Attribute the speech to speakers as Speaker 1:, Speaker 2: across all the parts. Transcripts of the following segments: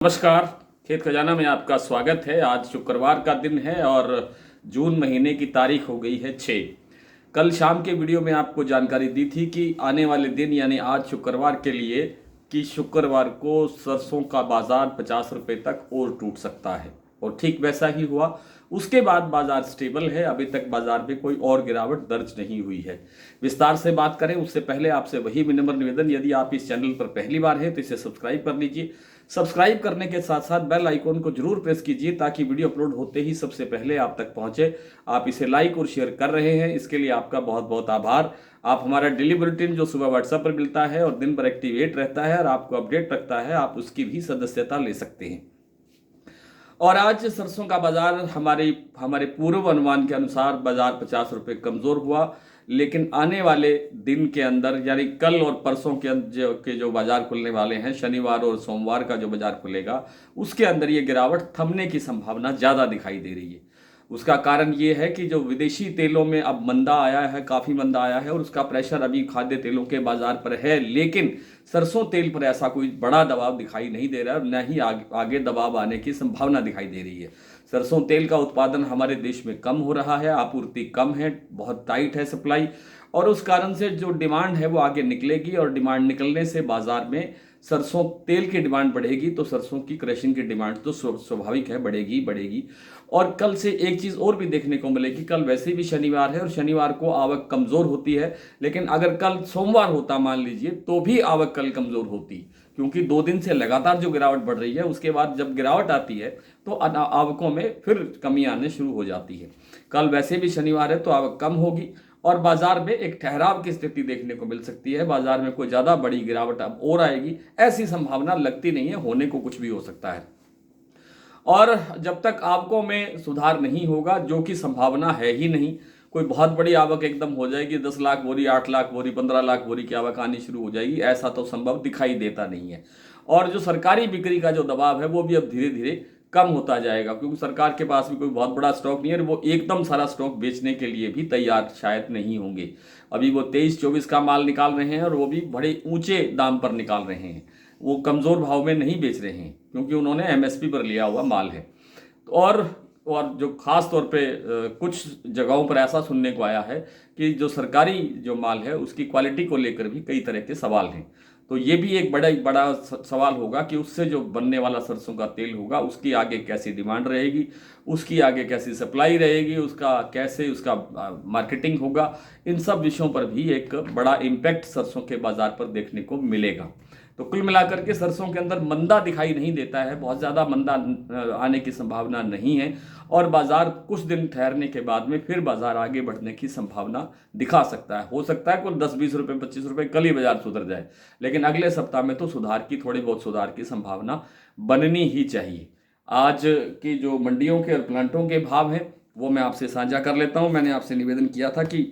Speaker 1: नमस्कार। खेत खजाना में आपका स्वागत है। आज शुक्रवार का दिन है और जून महीने की तारीख हो गई है 6। कल शाम के वीडियो में आपको जानकारी दी थी कि आने वाले दिन यानी आज शुक्रवार के लिए कि शुक्रवार को सरसों का बाजार 50 रुपये तक और टूट सकता है और ठीक वैसा ही हुआ। उसके बाद बाजार स्टेबल है। अभी तक बाजार में कोई और गिरावट दर्ज नहीं हुई है। विस्तार से बात करें उससे पहले आपसे वही विनम्र निवेदन, यदि आप इस चैनल पर पहली बार हैं तो इसे सब्सक्राइब कर लीजिए। सब्सक्राइब करने के साथ साथ बेल आइकॉन को जरूर प्रेस कीजिए ताकि वीडियो अपलोड होते ही सबसे पहले आप तक पहुंचे। आप इसे लाइक और शेयर कर रहे हैं, इसके लिए आपका बहुत बहुत आभार। आप हमारा डेली बुलेटिन जो सुबह व्हाट्सएप पर मिलता है और दिन भर एक्टिवेट रहता है और आपको अपडेट रखता है, आप उसकी भी सदस्यता ले सकते हैं। और आज सरसों का बाजार हमारे पूर्व अनुमान के अनुसार बाजार 50 रुपये कमजोर हुआ, लेकिन आने वाले दिन के अंदर यानी कल और परसों के जो बाजार खुलने वाले हैं, शनिवार और सोमवार का जो बाजार खुलेगा, उसके अंदर ये गिरावट थमने की संभावना ज़्यादा दिखाई दे रही है। उसका कारण ये है कि जो विदेशी तेलों में अब मंदा आया है, काफ़ी मंदा आया है और उसका प्रेशर अभी खाद्य तेलों के बाजार पर है, लेकिन सरसों तेल पर ऐसा कोई बड़ा दबाव दिखाई नहीं दे रहा है और न ही आगे दबाव आने की संभावना दिखाई दे रही है। सरसों तेल का उत्पादन हमारे देश में कम हो रहा है, आपूर्ति कम है, बहुत टाइट है सप्लाई, और उस कारण से जो डिमांड है वो आगे निकलेगी और डिमांड निकलने से बाजार में सरसों तेल की डिमांड बढ़ेगी तो सरसों की क्रशिंग की डिमांड तो स्वाभाविक है बढ़ेगी बढ़ेगी। और कल से एक चीज़ और भी देखने को मिलेगी, कल वैसे भी शनिवार है और शनिवार को आवक कमज़ोर होती है, लेकिन अगर कल सोमवार होता मान लीजिए तो भी आवक कल कमज़ोर होती, क्योंकि 2 दिन से लगातार जो गिरावट बढ़ रही है उसके बाद जब गिरावट आती है तो आवकों में फिर कमी आने शुरू हो जाती है। कल वैसे भी शनिवार है तो आवक कम होगी और बाजार में एक ठहराव की स्थिति देखने को मिल सकती है। बाजार में कोई ज़्यादा बड़ी गिरावट अब और आएगी ऐसी संभावना लगती नहीं है, होने को कुछ भी हो सकता है। और जब तक आवकों में सुधार नहीं होगा, जो कि संभावना है ही नहीं, कोई बहुत बड़ी आवक एकदम हो जाएगी 10 लाख बोरी, 8 लाख बोरी, 15 लाख बोरी की आवक आनी शुरू हो जाएगी, ऐसा तो संभव दिखाई देता नहीं है। और जो सरकारी बिक्री का जो दबाव है वो भी अब धीरे धीरे कम होता जाएगा, क्योंकि सरकार के पास भी कोई बहुत बड़ा स्टॉक नहीं है, वो एकदम सारा स्टॉक बेचने के लिए भी तैयार शायद नहीं होंगे। अभी वो 23-24 का माल निकाल रहे हैं और वो भी बड़े ऊंचे दाम पर निकाल रहे हैं, वो कमज़ोर भाव में नहीं बेच रहे हैं क्योंकि उन्होंने एमएसपी पर लिया हुआ माल है। और जो खास तौर पे कुछ जगहों पर ऐसा सुनने को आया है कि जो सरकारी जो माल है उसकी क्वालिटी को लेकर भी कई तरह के सवाल हैं। तो ये भी एक बड़ा सवाल होगा कि उससे जो बनने वाला सरसों का तेल होगा उसकी आगे कैसी डिमांड रहेगी, उसकी आगे कैसी सप्लाई रहेगी, उसका कैसे उसका मार्केटिंग होगा। इन सब विषयों पर भी एक बड़ा इम्पैक्ट सरसों के बाजार पर देखने को मिलेगा। तो कुल मिलाकर के सरसों के अंदर मंदा दिखाई नहीं देता है, बहुत ज़्यादा मंदा आने की संभावना नहीं है और बाजार कुछ दिन ठहरने के बाद में फिर बाजार आगे बढ़ने की संभावना दिखा सकता है। हो सकता है कुल 10-20 रुपये 25 रुपये कल ही बाजार सुधर जाए, लेकिन अगले सप्ताह में तो थोड़ी बहुत सुधार की संभावना बननी ही चाहिए। आज की जो मंडियों के और प्लांटों के भाव हैं वो मैं आपसे साझा कर लेता हूँ। मैंने आपसे निवेदन किया था कि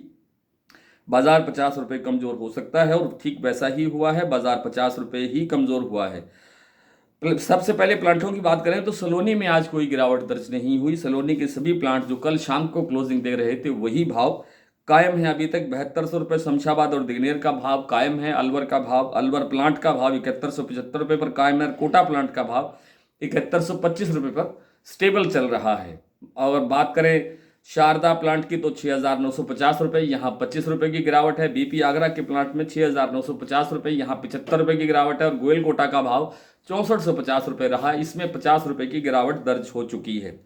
Speaker 1: बाजार 50 रुपये कमज़ोर हो सकता है और ठीक वैसा ही हुआ है, बाजार 50 रुपये ही कमज़ोर हुआ है। सबसे पहले प्लांटों की बात करें तो सलोनी में आज कोई गिरावट दर्ज नहीं हुई। सलोनी के सभी प्लांट जो कल शाम को क्लोजिंग दे रहे थे वही भाव कायम है अभी तक। 7200 रुपये शमशाबाद और दिगनेर का भाव कायम है। अलवर प्लांट का भाव 7175 रुपये पर कायम है। कोटा प्लांट का भाव 7125 रुपये पर स्टेबल चल रहा है। और बात करें शारदा प्लांट की तो 6950 रुपये, यहाँ 25 रुपये की गिरावट है। बीपी आगरा के प्लांट में 6950 रुपये, यहाँ 75 रुपये की गिरावट है। और गोयल कोटा का भाव 6450 रुपये रहा, इसमें 50 रुपये की गिरावट दर्ज हो चुकी है।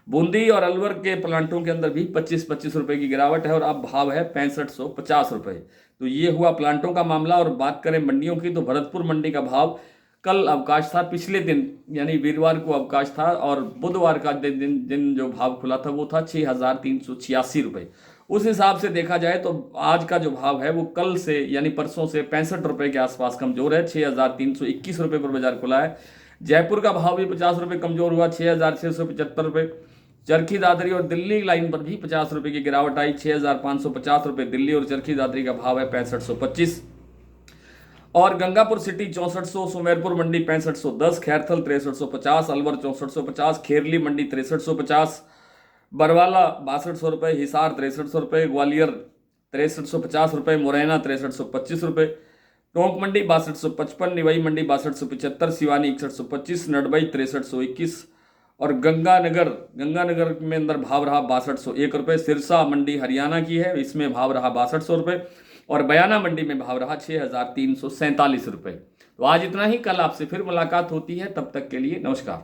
Speaker 1: बूंदी और अलवर के प्लांटों के अंदर भी 25-25 रुपये की गिरावट है और अब भाव है 6550 रुपये। तो ये हुआ प्लांटों का मामला। और बात करें मंडियों की तो भरतपुर मंडी का भाव, कल अवकाश था, पिछले दिन यानी वीरवार को अवकाश था और बुधवार का दिन जो भाव खुला था वो था 6386 रुपये। उस हिसाब से देखा जाए तो आज का जो भाव है वो कल से यानी परसों से 65 रुपये के आसपास कमजोर है। 6321 रुपये पर बाजार खुला है। जयपुर का भाव भी 50 रुपये कमजोर हुआ, 6675 रुपये। चरखी दादरी और दिल्ली लाइन पर भी 50 रुपये की गिरावट आई। 6550 रुपये दिल्ली और चरखी दादरी का भाव है 6525। और गंगापुर सिटी 6400, सुमेरपुर मंडी 6510, खैरथल 6350, अलवर 6450, खेरली मंडी 6350, बरवाला 6200 रुपये, हिसार 6300 रुपये, ग्वालियर 6350 रुपये, मुरैना 6325 रुपये, टोंक मंडी 6255, निवाई मंडी 6275, सिवानी 6125, नडबई 6321 और गंगानगर में अंदर भाव रहा 6201 रुपये। सिरसा मंडी हरियाणा की है, इसमें भाव रहा 6200 रुपये और बयाना मंडी में भाव रहा 6347 रुपये। तो आज इतना ही, कल आपसे फिर मुलाकात होती है, तब तक के लिए नमस्कार।